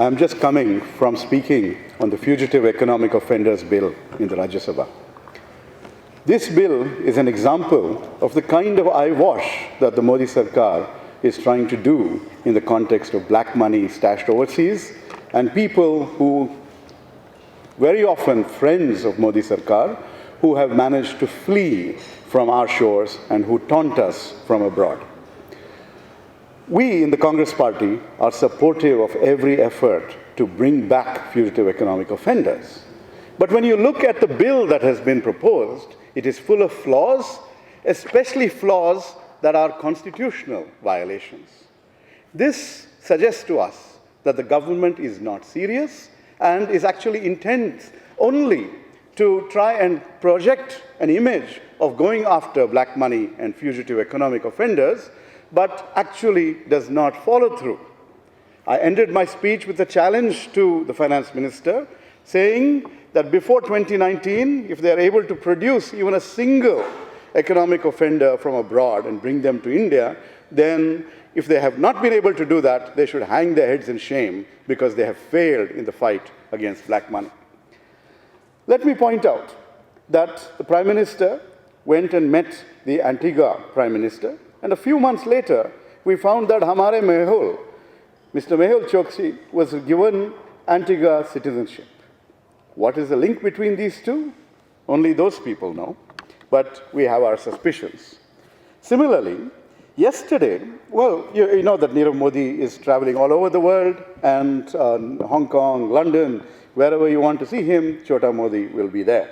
I'm just coming from speaking on the Fugitive Economic Offenders Bill in the Rajya Sabha. This bill is an example of the kind of eyewash that the Modi Sarkar is trying to do in the context of black money stashed overseas and people who, very often friends of Modi Sarkar, who have managed to flee from our shores and who taunt us from abroad. We in the Congress Party are supportive of every effort to bring back fugitive economic offenders. But when you look at the bill that has been proposed, it is full of flaws, especially flaws that are constitutional violations. This suggests to us that the government is not serious and is actually intent only to try and project an image of going after black money and fugitive economic offenders, but actually does not follow through. I ended my speech with a challenge to the finance minister, saying that before 2019, if they are able to produce even a single economic offender from abroad and bring them to India, then if they have not been able to do that, they should hang their heads in shame because they have failed in the fight against black money. Let me point out that the Prime Minister went and met the Antigua Prime Minister, and a few months later, we found that Hamare Mehul, Mr. Mehul Choksi, was given Antigua citizenship. What is the link between these two? Only those people know, but we have our suspicions. Similarly, yesterday, well, you know that Nirav Modi is traveling all over the world, and Hong Kong, London, wherever you want to see him, Chota Modi will be there,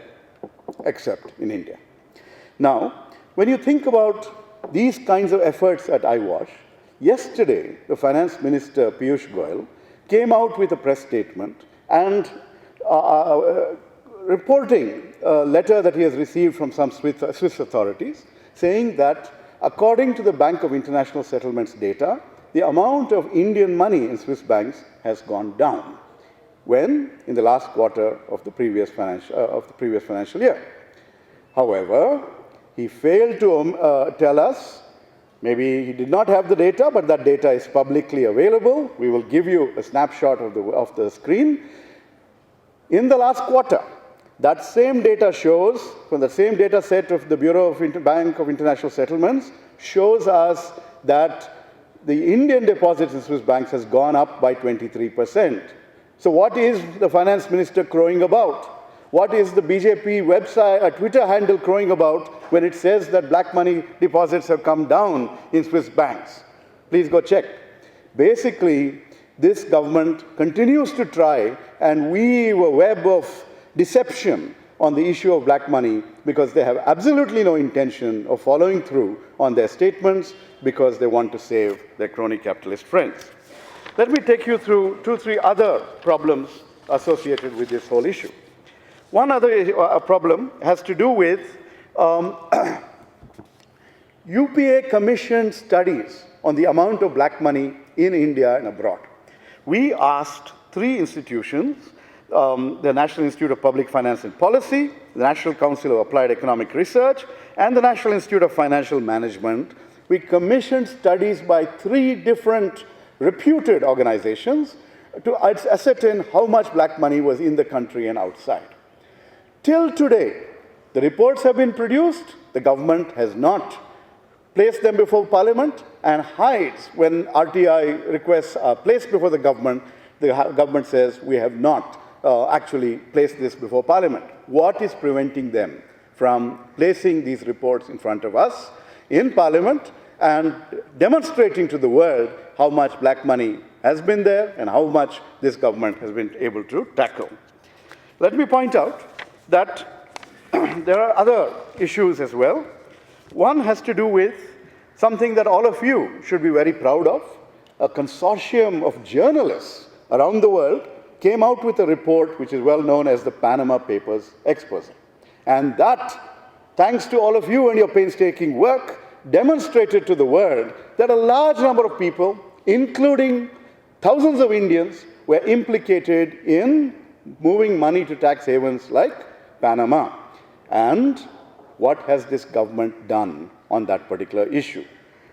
except in India. Now, when you think about these kinds of efforts at eyewash, yesterday, the Finance Minister, Piyush Goyal, came out with a press statement and reporting a letter that he has received from some Swiss authorities, saying that according to the Bank of International Settlements data, the amount of Indian money in Swiss banks has gone down, when in the last quarter of the previous financial year. However, he failed to tell us, maybe he did not have the data, but that data is publicly available. We will give you a snapshot of the screen. In the last quarter, that same data shows, from the same data set of the Bureau of Bank of International Settlements, shows us that the Indian deposits in Swiss banks has gone up by 23%. So what is the finance minister crowing about? What is the BJP website, Twitter handle crowing about when it says that black money deposits have come down in Swiss banks? Please go check. Basically, this government continues to try and weave a web of deception on the issue of black money because they have absolutely no intention of following through on their statements because they want to save their crony capitalist friends. Let me take you through 2-3 other problems associated with this whole issue. One other problem has to do with UPA commissioned studies on the amount of black money in India and abroad. We asked 3 institutions, the National Institute of Public Finance and Policy, the National Council of Applied Economic Research, and the National Institute of Financial Management. We commissioned studies by 3 different reputed organizations to ascertain how much black money was in the country and outside. Till today, the reports have been produced, the government has not placed them before Parliament and hides when RTI requests are placed before the government says we have not actually placed this before Parliament. What is preventing them from placing these reports in front of us in Parliament and demonstrating to the world how much black money has been there and how much this government has been able to tackle? Let me point out that there are other issues as well. One has to do with something that all of you should be very proud of. A consortium of journalists around the world came out with a report which is well known as the Panama Papers expose. And that, thanks to all of you and your painstaking work, demonstrated to the world that a large number of people, including thousands of Indians, were implicated in moving money to tax havens like Panama. And what has this government done on that particular issue?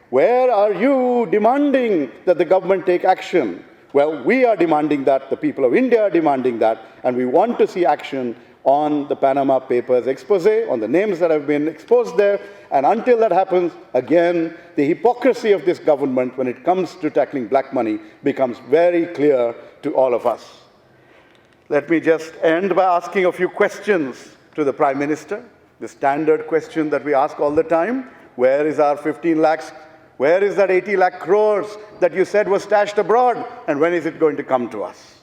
Where are you demanding that the government take action Well, we are demanding that, the people of India are demanding that, and we want to see action on the Panama Papers expose, on the names that have been exposed there. And until that happens, again, the hypocrisy of this government when it comes to tackling black money becomes very clear to all of us. Let me just end by asking a few questions to the Prime Minister. The standard question that we ask all the time: where is our 15 lakhs? Where is that 80 lakh crores that you said was stashed abroad? And when is it going to come to us?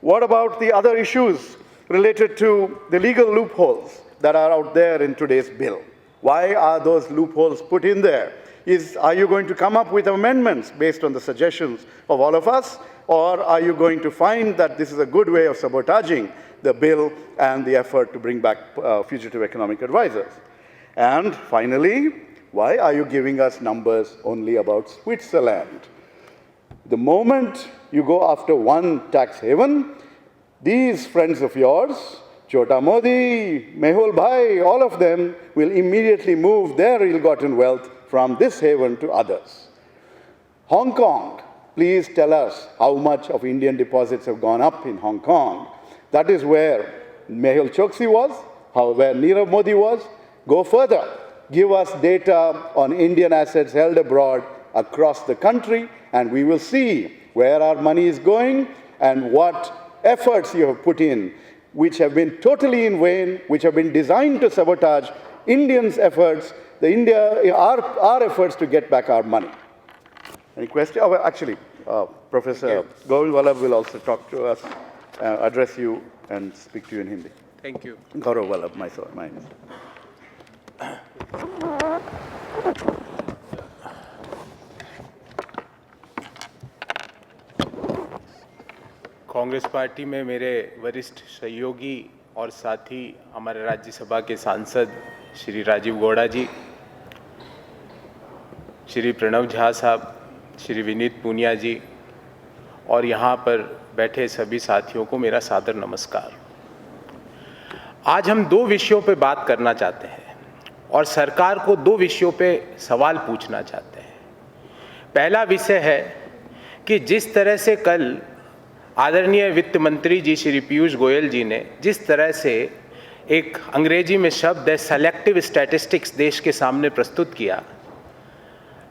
What about the other issues related to the legal loopholes that are out there in today's bill? Why are those loopholes put in there? Are you going to come up with amendments based on the suggestions of all of us? Or are you going to find that this is a good way of sabotaging the bill and the effort to bring back fugitive economic advisors? And finally, why are you giving us numbers only about Switzerland? The moment you go after one tax haven, these friends of yours, Chota Modi, Mehul Bhai, all of them will immediately move their ill-gotten wealth from this haven to others. Hong Kong, please tell us how much of Indian deposits have gone up in Hong Kong. That is where Mehul Choksi was, where Nirav Modi was. Go further. Give us data on Indian assets held abroad across the country, and we will see where our money is going and what efforts you have put in, which have been totally in vain, which have been designed to sabotage Indians' efforts, our efforts to get back our money. Any questions? Oh, well, actually, Professor Gourav Vallabh will also talk to us, address you and speak to you in Hindi. Thank you. Gaurav Vallabh, my name. Congress party में मेरे वरिष्ठ सहयोगी और साथी हमारे राज्यसभा के सांसद श्री राजीव गौड़ा जी, श्री प्रणव झा साहब, श्री विनीत पूनिया जी और यहाँ पर बैठे सभी साथियों को मेरा सादर नमस्कार। आज हम दो विषयों पे बात करना चाहते हैं और सरकार को दो विषयों पे सवाल पूछना चाहते हैं। पहला विषय है कि जिस तरह से कल आदरणीय वित्त मंत्री जी श्री पीयूष गोयल जी ने जिस तरह से एक अंग्रेजी में शब्द है सेलेक्टिव स्टैटिस्टिक्स देश के सामने प्रस्तुत किया,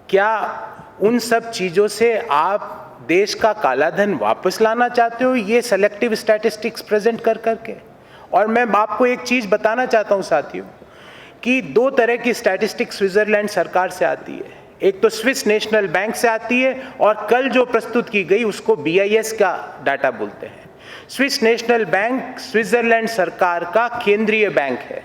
क्या उन सब चीज़ों से आप देश का काला धन वापस लाना चाहते हो ये सेलेक्टिव स्टैटिस्टिक्स प्रेजेंट कर करके? और मैं आपको एक चीज़ बताना चाहता हूँ साथियों कि दो तरह की स्टैटिस्टिक्स स्विट्जरलैंड सरकार से आती है। एक तो स्विस नेशनल बैंक से आती है और कल जो प्रस्तुत की गई उसको BIS का डाटा बोलते हैं। स्विस नेशनल बैंक स्विट्जरलैंड सरकार का केंद्रीय बैंक है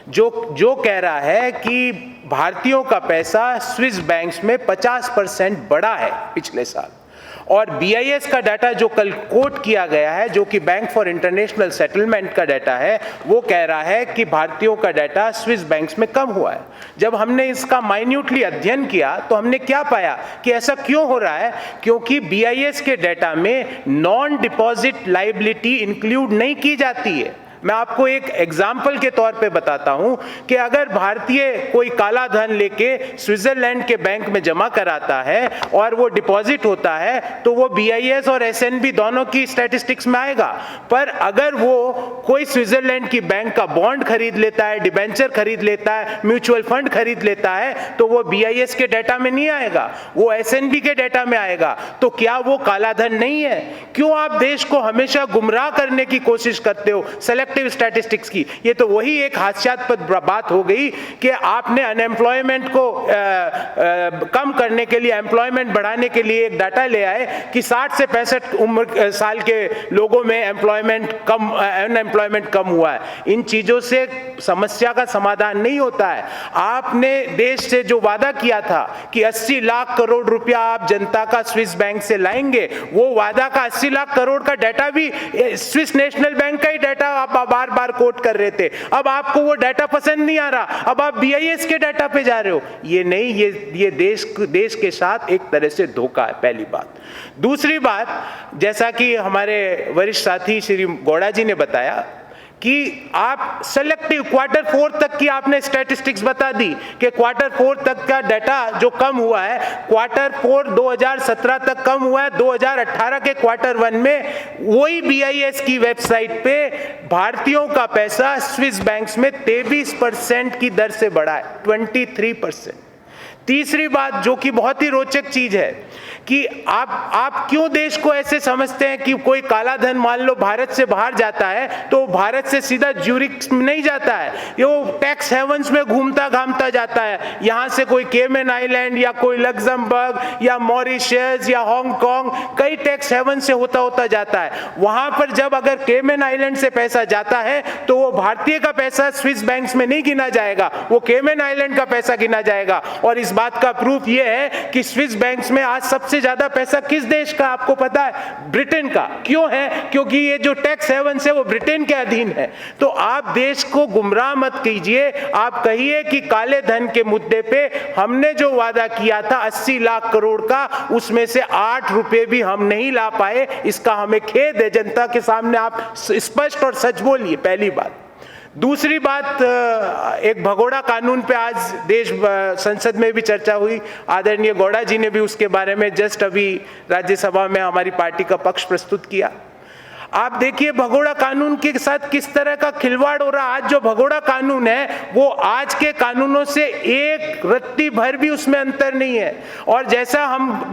जो कह रहा है कि भारतीयों का पैसा स्विस बैंक्स में 50% बढ़ा है पिछले साल। और BIS का डाटा जो कल कोट किया गया है, जो कि बैंक फॉर इंटरनेशनल सेटलमेंट का डाटा है, वो कह रहा है कि भारतीयों का डाटा स्विस बैंक्स में कम हुआ है। जब हमने इसका माइन्यूटली अध्ययन किया तो हमने क्या पाया कि ऐसा क्यों हो रहा है? क्योंकि BIS के डाटा में नॉन डिपॉजिट लायबिलिटी इंक्लूड नहीं की जाती है। मैं आपको एक एग्जाम्पल के तौर पे बताता हूं कि अगर भारतीय कोई काला धन लेके स्विट्जरलैंड के बैंक में जमा कराता है और वो डिपॉजिट होता है तो वो BIS और SNB दोनों की स्टैटिस्टिक्स में आएगा। पर अगर वो कोई स्विट्जरलैंड की बैंक का बॉन्ड खरीद लेता है, डिबेंचर खरीद लेता है, म्यूचुअल फंड खरीद लेता है तो वो BIS के डाटा में नहीं आएगा, वो SNB के डाटा में आएगा। तो क्या वो काला धन नहीं है? क्यों आप देश को हमेशा गुमराह करने की कोशिश करते हो सेलेक्टिव स्टैटिस्टिक्स की? ये तो वही एक हास्यास्पद बात हो गई कि आपने अनएम्प्लॉयमेंट को कम करने के लिए, एम्प्लॉयमेंट बढ़ाने के लिए एक डाटा ले आए कि 60 से 65 उम्र साल के लोगों में अनएम्प्लॉयमेंट कम हुआ है। इन चीजों से समस्या का समाधान नहीं होता है। आपने देश से जो वादा किया था कि 80 लाख करोड़ रुपया आप जनता का स्विस बैंक से लाएंगे, वो वादा का 80 लाख करोड़ का डाटा भी स्विस नेशनल बैंक का ही डाटा आप बार बार कोट कर रहे थे। अब आपको वो डाटा पसंद नहीं आ रहा, अब आप BIS के डाटा पे जा रहे हो। ये नहीं, ये देश के साथ एक तरह से धोखा है, पहली बात। दूसरी बात, जैसा कि हमारे वरिष्ठ साथी श्री गौड़ा जी ने बताया कि आप सेलेक्टिव क्वार्टर 4 तक की आपने स्टैटिस्टिक्स बता दी कि क्वार्टर 4 तक का डाटा जो कम हुआ है, क्वार्टर 4 2017 तक कम हुआ है, 2018 के क्वार्टर 1 में वही BIS की वेबसाइट पे भारतीयों का पैसा स्विस बैंक्स में 23% की दर से बढ़ा है, 23%। तीसरी बात जो कि बहुत ही रोचक चीज है कि आप क्यों देश को ऐसे समझते हैं कि कोई काला धन मान लो भारत से बाहर जाता है तो भारत से सीधा ज्यूरिख नहीं जाता है, ये वो टैक्स हेवंस में घूमता घामता जाता है। यहां से कोई केमन आइलैंड या कोई लग्जमबर्ग या मॉरिशस या हांगकांग, कई टैक्स हेवन से होता होता जाता है। वहां पर जब अगर केमन आइलैंड से पैसा जाता है तो वो भारतीय का पैसा स्विस बैंक्स में नहीं गिना जाएगा, वो केमन आइलैंड का पैसा गिना जाएगा। और इस बात का प्रूफ ये है कि स्विस बैंक्स में आज सबसे ज्यादा पैसा किस देश का आपको पता है? ब्रिटेन का। क्यों है? क्योंकि ये जो टैक्स हेवन है वो ब्रिटेन के अधीन है। तो आप देश को गुमराह मत कीजिए। आप कहिए कि काले धन के मुद्दे पे हमने जो वादा किया था 80 लाख करोड़ का, उसमें से 8 रुपए भी हम नहीं ला पाए, इसका हमें खेद है। जनता के सामने आप स्पष्ट और सच बोलिए, पहली बात। दूसरी बात, एक भगोड़ा कानून पे आज देश संसद में भी चर्चा हुई, आदरणीय गौड़ा जी ने भी उसके बारे में जस्ट अभी राज्यसभा में हमारी पार्टी का पक्ष प्रस्तुत किया। आप देखिए भगोड़ा कानून के साथ किस तरह का खिलवाड़ हो रहा। आज जो भगोड़ा कानून है वो आज के कानूनों से एक रत्ती भर भी उसमें अंतर नहीं है। और जैसा हम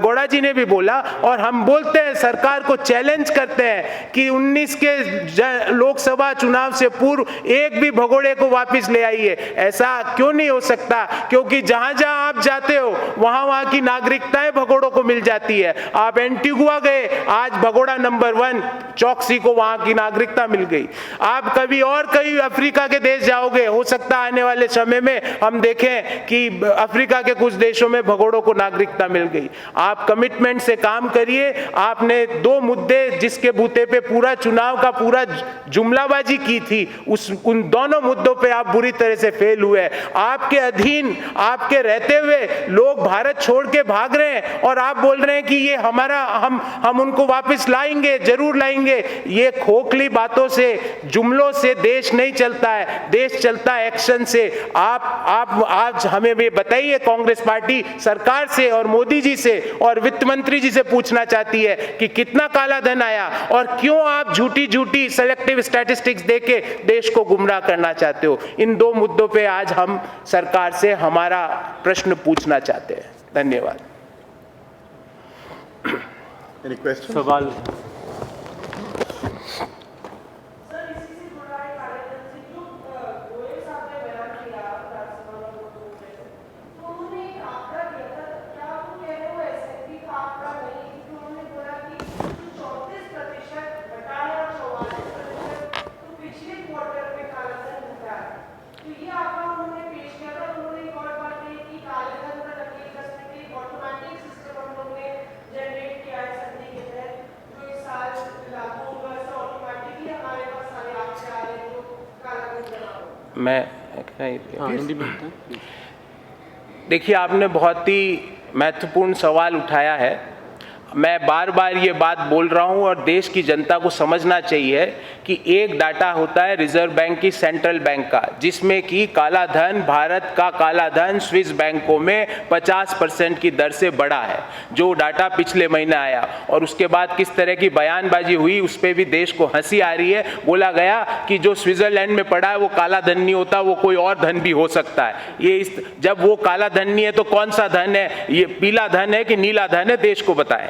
गौड़ा जी ने भी बोला और हम बोलते हैं, सरकार को चैलेंज करते हैं कि 19 के लोकसभा चुनाव से पूर्व एक भी भगोड़े को वापस ले आइए। ऐसा क्यों नहीं हो सकता? क्योंकि जहां जहां आप जाते हो वहां वहां की नागरिकताएं भगोड़ों को मिल जाती है। आप एंटीगुआ गए, आज भगोड़ा नंबर 1, चौकसी को वहां की नागरिकता मिल गई। आप कभी और कई अफ्रीका के देश जाओगे, हो सकता है आने वाले समय में हम देखें कि अफ्रीका के कुछ देशों में भगोड़ों को नागरिकता मिल गई। आप कमिटमेंट से काम करिए। आपने 2 मुद्दे जिसके बूते पे पूरा चुनाव का पूरा जुमलाबाजी की थी, उन दोनों मुद्दों पे आप बुरी तरह से फेल हुए। आपके अधीन, आपके रहते हुए लोग भारत छोड़ के भाग रहे हैं और आप बोल रहे हैं कि ये हमारा, हम उनको वापस लाएंगे, जरूर लाएंगे। ये खोखली बातों से, जुमलों से देश नहीं चलता है। देश चलता है एक्शन से। आप आज हमें भी बताइए, कांग्रेस पार्टी सरकार से और मोदी जी से और वित्त मंत्री जी से पूछना चाहती है कि कितना काला धन आया और क्यों आप झूठी सेलेक्टिव स्टैटिस्टिक्स देके देश को गुमराह करना चाहते हो। इन 2 मुद्दों पे आज हम सरकार से हमारा प्रश्न पूछना चाहते हैं। धन्यवाद। सवाल देखिए, आपने बहुत ही महत्वपूर्ण सवाल उठाया है। मैं बार बार ये बात बोल रहा हूँ और देश की जनता को समझना चाहिए कि एक डाटा होता है रिजर्व बैंक की, सेंट्रल बैंक का, जिसमें कि काला धन, भारत का काला धन स्विस बैंकों में 50% की दर से बढ़ा है, जो डाटा पिछले महीने आया। और उसके बाद किस तरह की बयानबाजी हुई, उस पर भी देश को हंसी आ रही है। बोला गया कि जो स्विट्जरलैंड में पड़ा है वो काला धन नहीं होता, वो कोई और धन भी हो सकता है। जब वो काला धन नहीं है तो कौन सा धन है? ये पीला धन है कि नीला धन है? देश को बताएं।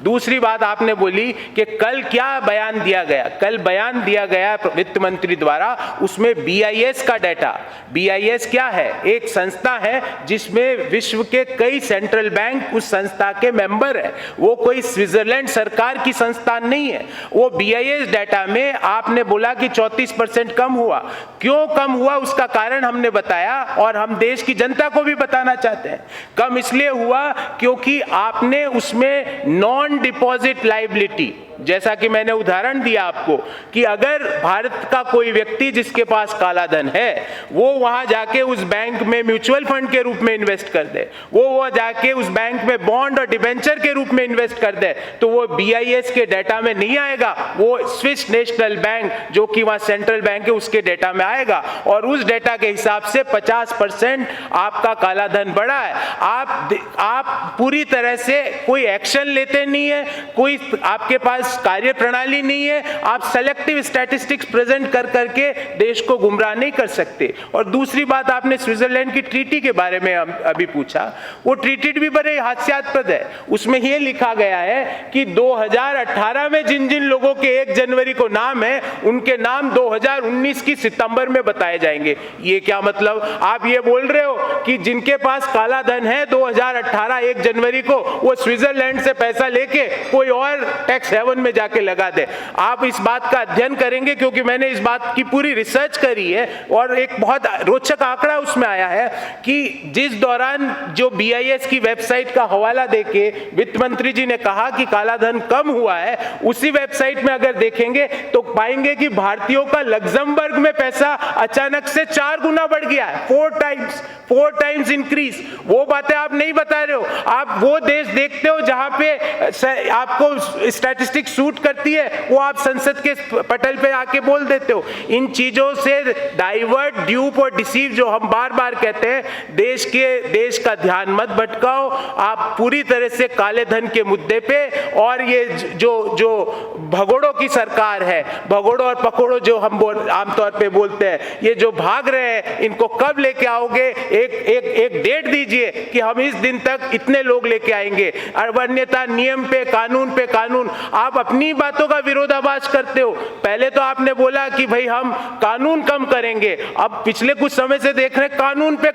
दूसरी बात आपने बोली कि कल क्या बयान दिया गया। कल बयान दिया गया वित्त मंत्री द्वारा, उसमें BIS का डाटा। BIS क्या है? एक संस्था है जिसमें विश्व के कई सेंट्रल बैंक उस संस्था के मेंबर है। वो कोई स्विट्जरलैंड सरकार की संस्था नहीं है। वो BIS डाटा में आपने बोला कि 34% कम हुआ। क्यों कम हुआ उसका कारण हमने बताया और हम देश की जनता को भी बताना चाहते हैं। कम इसलिए हुआ क्योंकि आपने उसमें नॉन डिपॉजिट लायबिलिटी, जैसा कि मैंने उदाहरण दिया आपको कि अगर भारत का कोई व्यक्ति जिसके पास काला धन है वो वहां जाके उस बैंक में म्यूचुअल फंड के रूप में इन्वेस्ट कर दे, वो जाके उस बैंक में बॉन्ड और डिबेंचर के रूप में इन्वेस्ट कर दे, तो वो BIS के डेटा में नहीं आएगा, वो स्विस नेशनल बैंक जो कि वहां सेंट्रल बैंक है उसके डेटा में आएगा और उस डेटा के हिसाब से 50% आपका काला धन बढ़ा है। आप पूरी तरह से कोई एक्शन लेते नहीं है, कोई आपके पास कार्य प्रणाली नहीं है, आप सेलेक्टिव स्टैटिस्टिक्स प्रेजेंट कर करके देश को गुमराह नहीं कर सकते। और दूसरी बात, आपने स्विट्जरलैंड की ट्रीटी के बारे में अभी पूछा, वो ट्रीटी भी बड़े हास्यास्पद है। उसमें यह लिखा गया है कि 2018 में जिन जिन लोगों के 1 जनवरी को नाम है उनके नाम 2019 की सितंबर में बताए जाएंगे। ये क्या मतलब? आप ये बोल रहे हो कि जिनके पास काला धन है 2018 1 जनवरी को वो स्विट्जरलैंड से पैसा लेके कोई और टैक्स हेवन में जाके लगा दे। आप इस बात का अध्ययन करेंगे क्योंकि मैंने इस बात की पूरी रिसर्च करी है और एक बहुत रोचक आंकड़ा उसमें आया है कि जिस दौरान जो BIS की वेबसाइट का हवाला देके वित्त मंत्री जी ने कहा कि काला धन कम हुआ है, उसी वेबसाइट में अगर देखेंगे तो पाएंगे कि भारतीयों का लग्जमबर्ग में पैसा अचानक से 4 गुना बढ़ गया है, 4 टाइम्स इंक्रीज। वो बातें आप नहीं बता रहे हो। आप वो देश देखते हो जहां पे आपको स्टैटिस्टिक्स सूट करती है, वो आप संसद के पटल पे आके बोल देते हो। इन चीजों से डाइवर्ट, ड्यूप और डिसीव जो हम बार बार कहते हैं, देश का ध्यान मत भटकाओ। आप पूरी तरह से काले धन के मुद्दे पे और ये जो भगोड़ों की सरकार है, भगोड़ो और पकोड़ो जो हम आमतौर पे बोलते हैं, ये जो भाग रहे हैं, इनको कब लेके आओगे? एक डेट दीजिए कि हम इस दिन तक इतने लोग लेके आएंगे। अन्यथा नियम पे कानून, आप अपनी बातों का विरोधाभास करते हो। पहले तो आपने बोला कि भाई हम कानून कम करेंगे, अब पिछले कुछ समय से देख रहे हैं कानून पे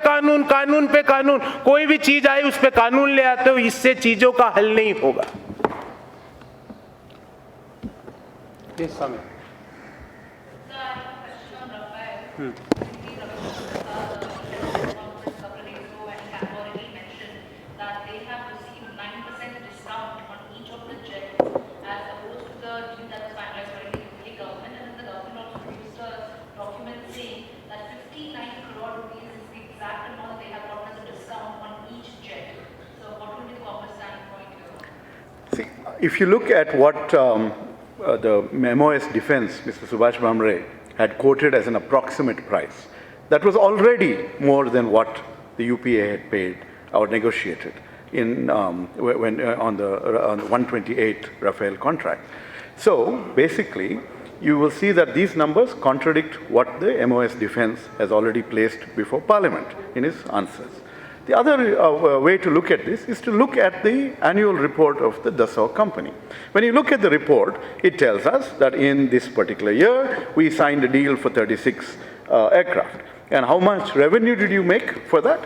कानून, कोई भी चीज आई उस पे कानून ले आते हो। इससे चीजों का हल नहीं होगा। Yes, Swami. See, if you look at what the MOS defense, Mr. Subhash Bhamre, had quoted as an approximate price, that was already more than what the UPA had paid or negotiated in on the 128 Rafale contract. So basically, you will see that these numbers contradict what the MOS defense has already placed before Parliament in its answers. The other way to look at this is to look at the annual report of the Dassault company. When you look at the report, it tells us that in this particular year, we signed a deal for 36 aircraft. And how much revenue did you make for that?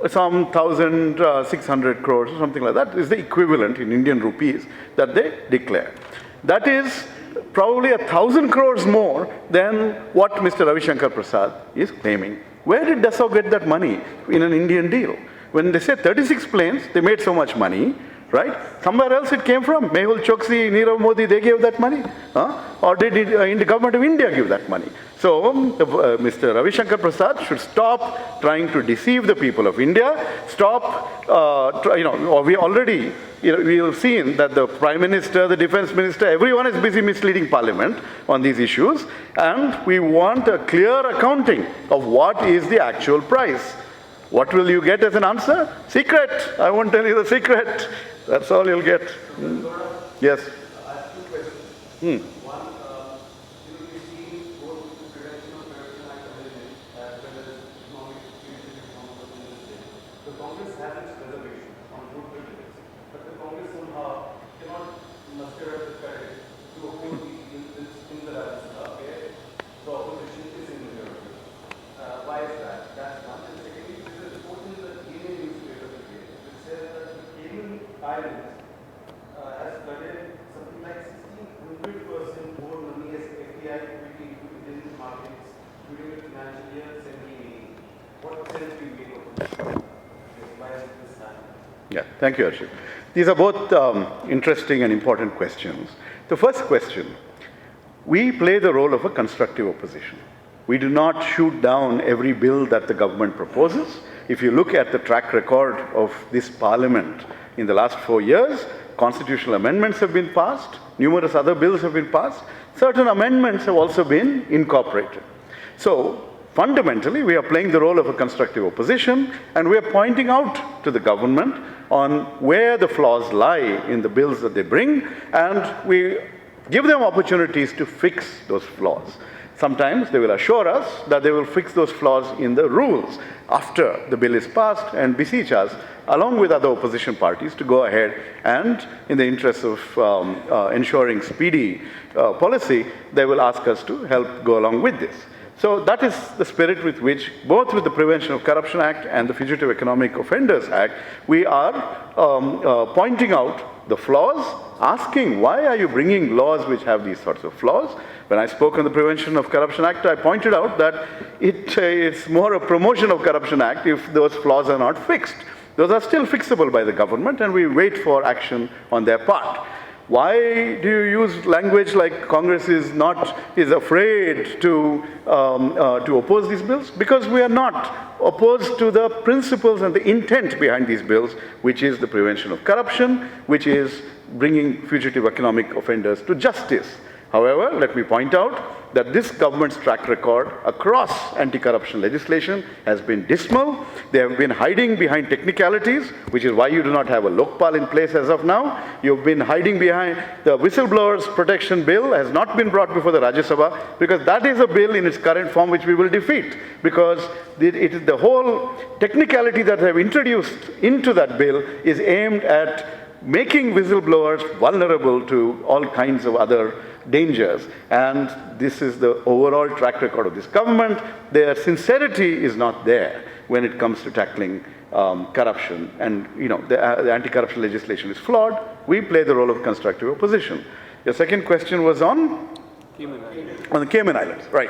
Some 1,600 crores or something like that is the equivalent in Indian rupees that they declare. That is probably 1,000 crores more than what Mr. Ravi Shankar Prasad is claiming. Where did Dassault get that money in an Indian deal? When they said 36 planes, they made so much money, right? Somewhere else it came from. Mehul Choksi, Nirav Modi, they gave that money. Or did the government of India give that money? So Mr. Ravi Shankar Prasad should stop trying to deceive the people of India. Stop, we already, we have seen that the Prime Minister, the Defense Minister, everyone is busy misleading Parliament on these issues. And we want a clear accounting of what is the actual price. What will you get as an answer? Secret. I won't tell you the secret. That's all you'll get. Yes. I have two questions. One, we've seen both the Prevention of Corruption Act amendment as well as economic reform of the state. The Congress has its reservation on food privileges, but the Congress somehow cannot muster up the courage to oppose these bills in the Rajya Sabha where the opposition is in the majority. Why is that? That's one. And secondly, there's a report in the Indian newspaper today which says that the Cayman Islands has flooded something like 1,600% more money as FDI equity into Indian markets during the financial year 17-18. What sense do you make of this? Why is this happening? Yeah, thank you, Arshit. These are both interesting and important questions. The first question, we play the role of a constructive opposition. We do not shoot down every bill that the government proposes. If you look at the track record of this parliament in the last 4 years, constitutional amendments have been passed, numerous other bills have been passed, certain amendments have also been incorporated. So, fundamentally, we are playing the role of a constructive opposition, and we are pointing out to the government on where the flaws lie in the bills that they bring, and we give them opportunities to fix those flaws. Sometimes they will assure us that they will fix those flaws in the rules after the bill is passed and beseech us, along with other opposition parties, to go ahead and, in the interest of ensuring speedy policy, they will ask us to help go along with this. So that is the spirit with which, both with the Prevention of Corruption Act and the Fugitive Economic Offenders Act, we are pointing out the flaws, asking, why are you bringing laws which have these sorts of flaws? When I spoke on the Prevention of Corruption Act, I pointed out that it's more a promotion of Corruption Act if those flaws are not fixed. Those are still fixable by the government, and we wait for action on their part. Why do you use language like Congress is afraid to oppose these bills? Because we are not opposed to the principles and the intent behind these bills, which is the prevention of corruption, which is bringing fugitive economic offenders to justice. However, let me point out that this government's track record across anti-corruption legislation has been dismal. They have been hiding behind technicalities, which is why you do not have a Lokpal in place as of now. You've been hiding behind the Whistleblowers Protection Bill has not been brought before the Rajya Sabha, because that is a bill in its current form which we will defeat, because it is the whole technicality that they have introduced into that bill is aimed at making whistleblowers vulnerable to all kinds of other dangers. And this is the overall track record of this government. Their sincerity is not there when it comes to tackling corruption. And the anti-corruption legislation is flawed. We play the role of constructive opposition. Your second question was on the Cayman Islands, right?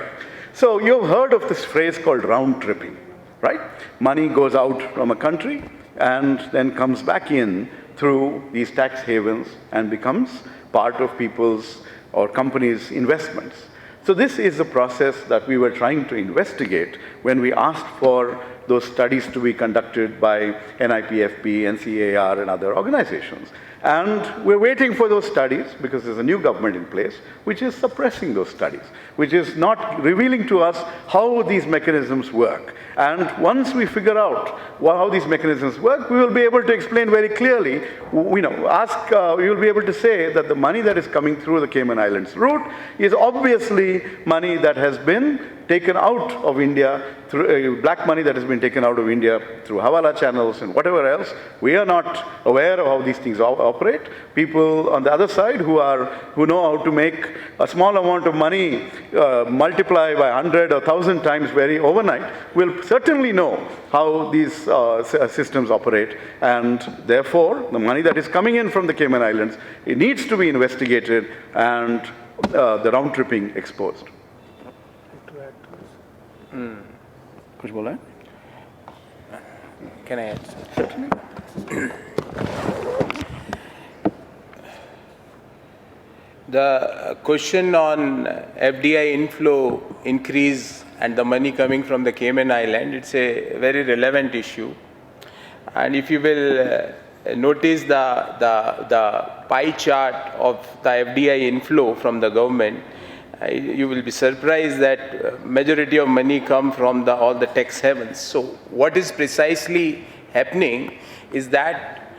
So you've heard of this phrase called round tripping, right? Money goes out from a country and then comes back in through these tax havens and becomes part of people's or companies' investments. So this is the process that we were trying to investigate when we asked for those studies to be conducted by NIPFP, NCAR, and other organizations. And we're waiting for those studies because there's a new government in place which is suppressing those studies, which is not revealing to us how these mechanisms work. And once we figure out how these mechanisms work, we will be able to explain very clearly, we will be able to say that the money that is coming through the Cayman Islands route is obviously money that has been taken out of India, through black money that has been taken out of India through Hawala channels and whatever else. We are not aware of how these things operate. People on the other side who know how to make a small amount of money multiply by 100 or 1,000 times very overnight will certainly know how these systems operate, and therefore the money that is coming in from the Cayman Islands, it needs to be investigated and the round tripping exposed. कुछ बोला है? Can I add? Certainly. The question on FDI inflow increase and the money coming from the Cayman Island, it's a very relevant issue. And if you will notice the pie chart of the FDI inflow from the government, you will be surprised that majority of money come from all the tax havens. So what is precisely happening is that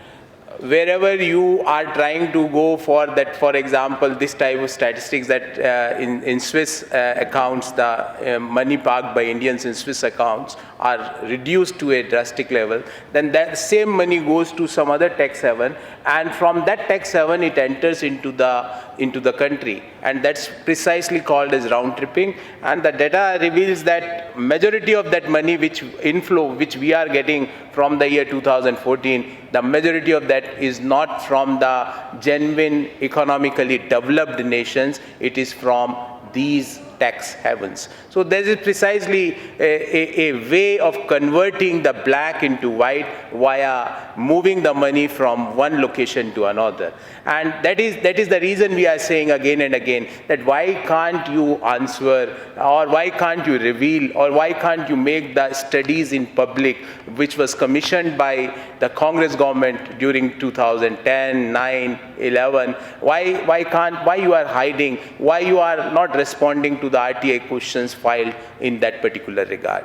wherever you are trying to go for that, for example, this type of statistics that in Swiss accounts, the money parked by Indians in Swiss accounts are reduced to a drastic level, then that same money goes to some other tax haven, and from that tax haven it enters into the country, and that's precisely called as round tripping. And the data reveals that majority of that money which we are getting from the year 2014, the majority of that is not from the genuine economically developed nations, it is from these tax havens. So this is precisely a way of converting the black into white via moving the money from one location to another. And that is the reason we are saying again and again that why can't you answer, or why can't you reveal, or why can't you make the studies in public which was commissioned by the Congress government during 2010, 9, 11, why you are hiding, why you are not responding to the RTI questions filed in that particular regard.